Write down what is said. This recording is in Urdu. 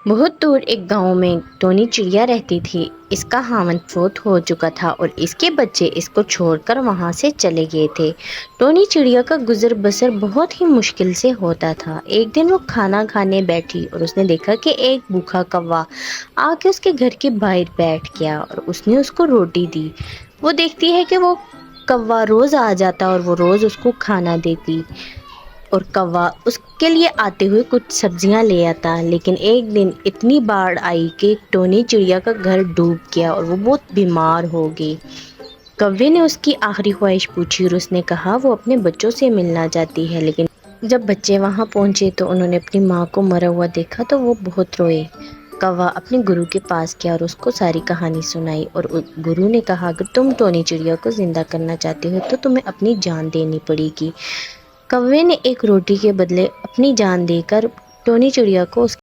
بہت دور ایک گاؤں میں ٹونی چڑیا رہتی تھی۔ اس کا خاوند فوت ہو چکا تھا اور اس کے بچے اس کو چھوڑ کر وہاں سے چلے گئے تھے۔ ٹونی چڑیا کا گزر بسر بہت ہی مشکل سے ہوتا تھا۔ ایک دن وہ کھانا کھانے بیٹھی اور اس نے دیکھا کہ ایک بھوکا کوا آ کے اس کے گھر کے باہر بیٹھ گیا اور اس نے اس کو روٹی دی۔ وہ دیکھتی ہے کہ وہ کوا روز آ جاتا اور وہ روز اس کو کھانا دیتی اور کوا اس کے لیے آتے ہوئے کچھ سبزیاں لے آتا، لیکن ایک دن اتنی باڑھ آئی کہ ٹونی چڑیا کا گھر ڈوب گیا اور وہ بہت بیمار ہو گئی۔ کوے نے اس کی آخری خواہش پوچھی اور اس نے کہا وہ اپنے بچوں سے ملنا چاہتی ہے، لیکن جب بچے وہاں پہنچے تو انہوں نے اپنی ماں کو مرا ہوا دیکھا تو وہ بہت روئے۔ کوا اپنے گرو کے پاس گیا اور اس کو ساری کہانی سنائی اور گرو نے کہا اگر تم ٹونی چڑیا کو زندہ کرنا چاہتے ہو تو تمہیں اپنی جان دینی پڑے گی۔ کوے نے ایک روٹی کے بدلے اپنی جان دے کر ٹونی چڑیا کو اس